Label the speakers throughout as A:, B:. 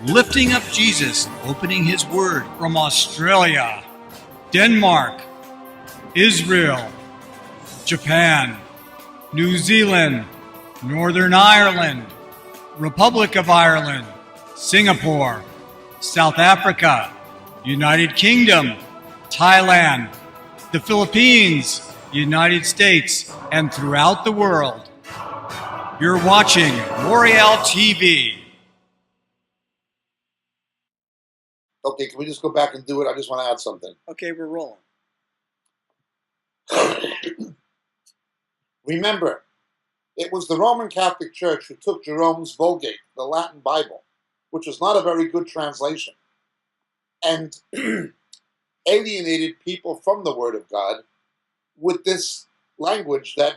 A: lifting up Jesus, opening his word from Australia, Denmark, Israel, Japan, New Zealand, Northern Ireland, Republic of Ireland, Singapore, South Africa, United Kingdom, Thailand, the Philippines, United States, and throughout the world. You're watching Moriel TV.
B: Okay, can we just go back and do it? I just want to add something.
A: Okay, we're rolling.
B: Remember, it was the Roman Catholic Church who took Jerome's Vulgate, the Latin Bible, which was not a very good translation, and alienated people from the Word of God with this language that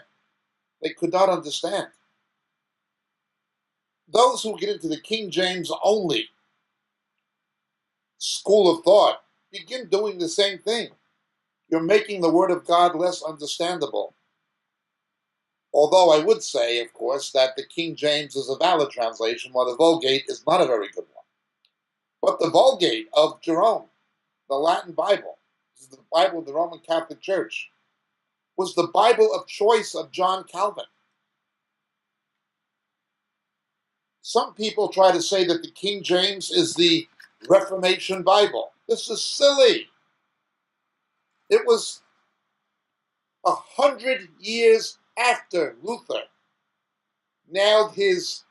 B: they could not understand. Those who get into the King James only school of thought begin doing the same thing. You're making the Word of God less understandable. Although I would say, of course, that the King James is a valid translation, while the Vulgate is not a very good one. But the Vulgate of Jerome, the Latin Bible, the Bible of the Roman Catholic Church, was the Bible of choice of John Calvin. Some people try to say that the King James is the Reformation Bible. This is silly. It was 100 years after Luther nailed his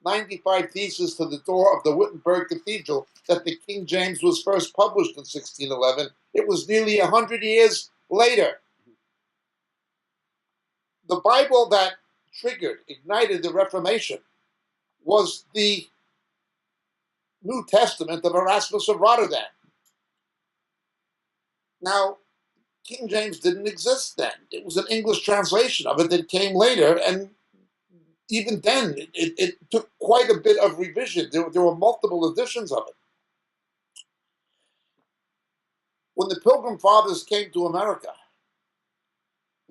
B: 95 Theses to the door of the Wittenberg Cathedral that the King James was first published in 1611. It was nearly 100 years later. The Bible that ignited the Reformation was the New Testament of Erasmus of Rotterdam. Now, King James didn't exist then. It was an English translation of it that came later, and even then, it took quite a bit of revision. There were multiple editions of it. When the Pilgrim Fathers came to America,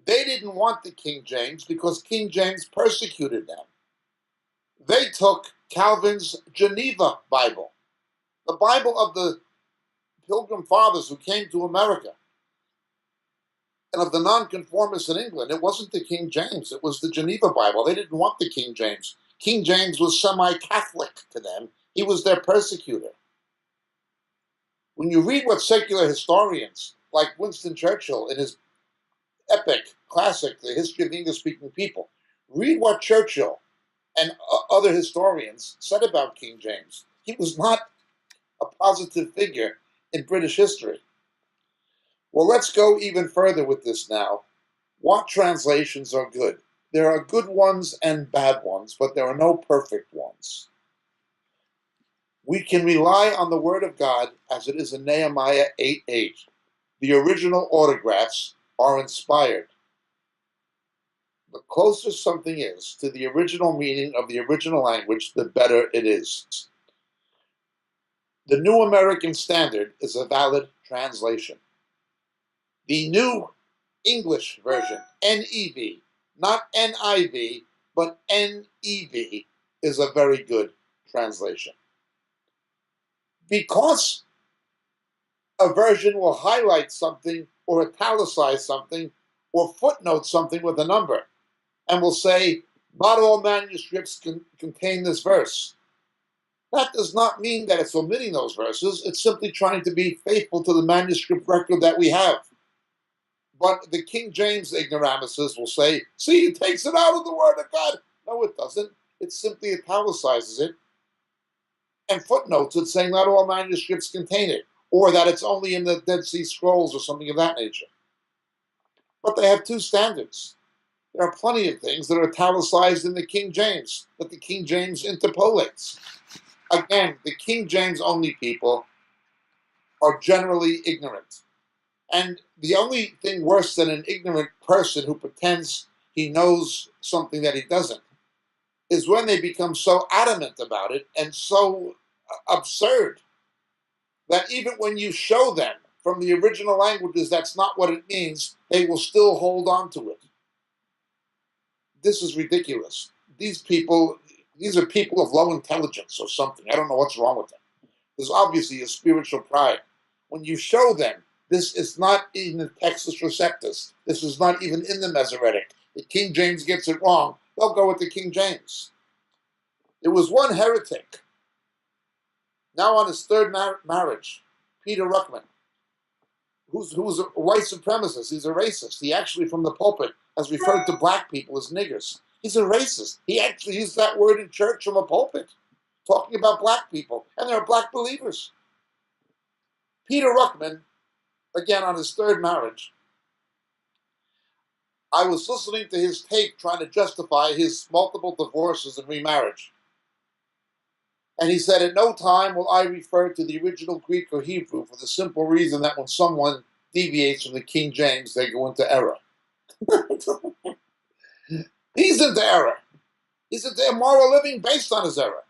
B: they didn't want the King James because King James persecuted them. They took Calvin's Geneva Bible, the Bible of the Pilgrim Fathers who came to America, and of the nonconformists in England. It wasn't the King James, it was the Geneva Bible. They didn't want the King James. King James was semi-Catholic to them. He was their persecutor. When you read what secular historians, like Winston Churchill in his epic classic, The History of the English-Speaking People, read what Churchill and other historians said about King James. He was not a positive figure in British history. Well, let's go even further with this now. What translations are good? There are good ones and bad ones, but there are no perfect ones. We can rely on the Word of God as it is in Nehemiah 8:8. The original autographs are inspired. The closer something is to the original meaning of the original language, the better it is. The New American Standard is a valid translation. The New English Version, NEV, not NIV, but NEV, is a very good translation. Because a version will highlight something or italicize something or footnote something with a number and will say, not all manuscripts can contain this verse. That does not mean that it's omitting those verses. It's simply trying to be faithful to the manuscript record that we have. But the King James ignoramuses will say, see, it takes it out of the Word of God. No, it doesn't. It simply italicizes it and footnotes it, saying not all manuscripts contain it, or that it's only in the Dead Sea Scrolls or something of that nature. But they have two standards. There are plenty of things that are italicized in the King James, that the King James interpolates. Again, the King James only people are generally ignorant. And the only thing worse than an ignorant person who pretends he knows something that he doesn't is when they become so adamant about it and so absurd that even when you show them from the original languages that's not what it means, they will still hold on to it. This is ridiculous. These are people of low intelligence or something. I don't know what's wrong with them. There's obviously a spiritual pride. When you show them this is not in the Textus Receptus, this is not even in the Masoretic, the King James gets it wrong, they'll go with the King James. There was one heretic, now on his third marriage, Peter Ruckman, who's a white supremacist. He's a racist. He actually, from the pulpit, has referred to black people as niggers. He's a racist. He actually used that word in church from a pulpit, talking about black people, and there are black believers. Peter Ruckman, again on his third marriage, I was listening to his tape trying to justify his multiple divorces and remarriage. And he said, at no time will I refer to the original Greek or Hebrew for the simple reason that when someone deviates from the King James, they go into error. He's into error. He's into immoral living based on his error,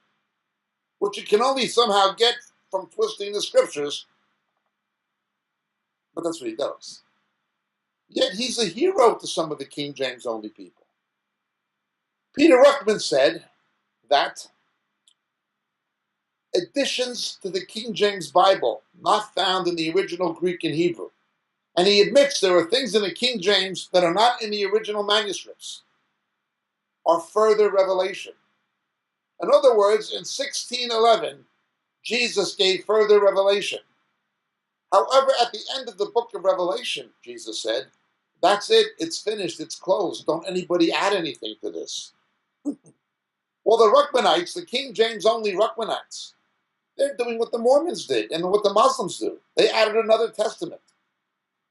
B: which you can only somehow get from twisting the scriptures. But that's what he does. Yet he's a hero to some of the King James only people. Peter Ruckman said that additions to the King James Bible not found in the original Greek and Hebrew. And he admits there are things in the King James that are not in the original manuscripts, are further revelation. In other words, in 1611, Jesus gave further revelation. However, at the end of the book of Revelation, Jesus said, that's it, it's finished, it's closed. Don't anybody add anything to this. Well, the Ruckmanites, the King James only Ruckmanites, they're doing what the Mormons did and what the Muslims do. They added another testament.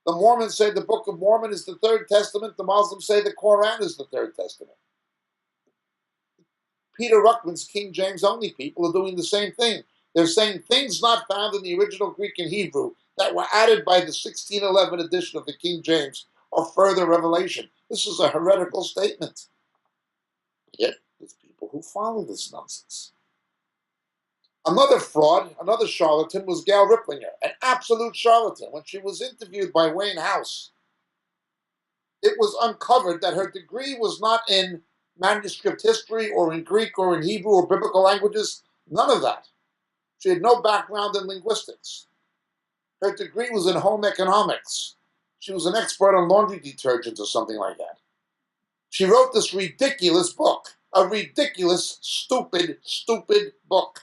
B: The Mormons say the Book of Mormon is the third testament. The Muslims say the Quran is the third testament. Peter Ruckman's King James only people are doing the same thing. They're saying things not found in the original Greek and Hebrew that were added by the 1611 edition of the King James are further revelation. This is a heretical statement. Yet there's people who follow this nonsense. Another fraud, another charlatan was Gail Riplinger, an absolute charlatan. When she was interviewed by Wayne House, it was uncovered that her degree was not in manuscript history or in Greek or in Hebrew or biblical languages. None of that. She had no background in linguistics. Her degree was in home economics. She was an expert on laundry detergents or something like that. She wrote this ridiculous book, a ridiculous, stupid book.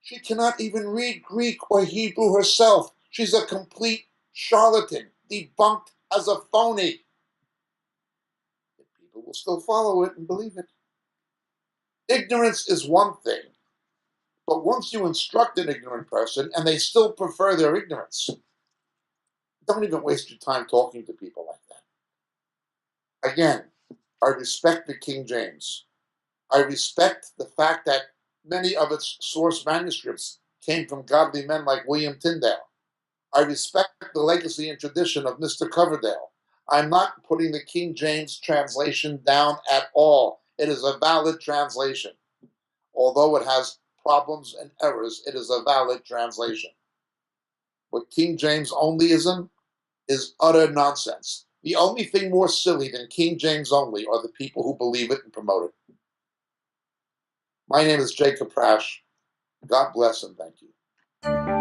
B: She cannot even read Greek or Hebrew herself. She's a complete charlatan, debunked as a phony. But people will still follow it and believe it. Ignorance is one thing, but once you instruct an ignorant person and they still prefer their ignorance, don't even waste your time talking to people like that. Again, I respect the King James. I respect the fact that many of its source manuscripts came from godly men like William Tyndale. I respect the legacy and tradition of Mr. Coverdale. I'm not putting the King James translation down at all. It is a valid translation. Although it has problems and errors, it is a valid translation. But King James onlyism is utter nonsense. The only thing more silly than King James only are the people who believe it and promote it. My name is Jacob Prasch. God bless and thank you.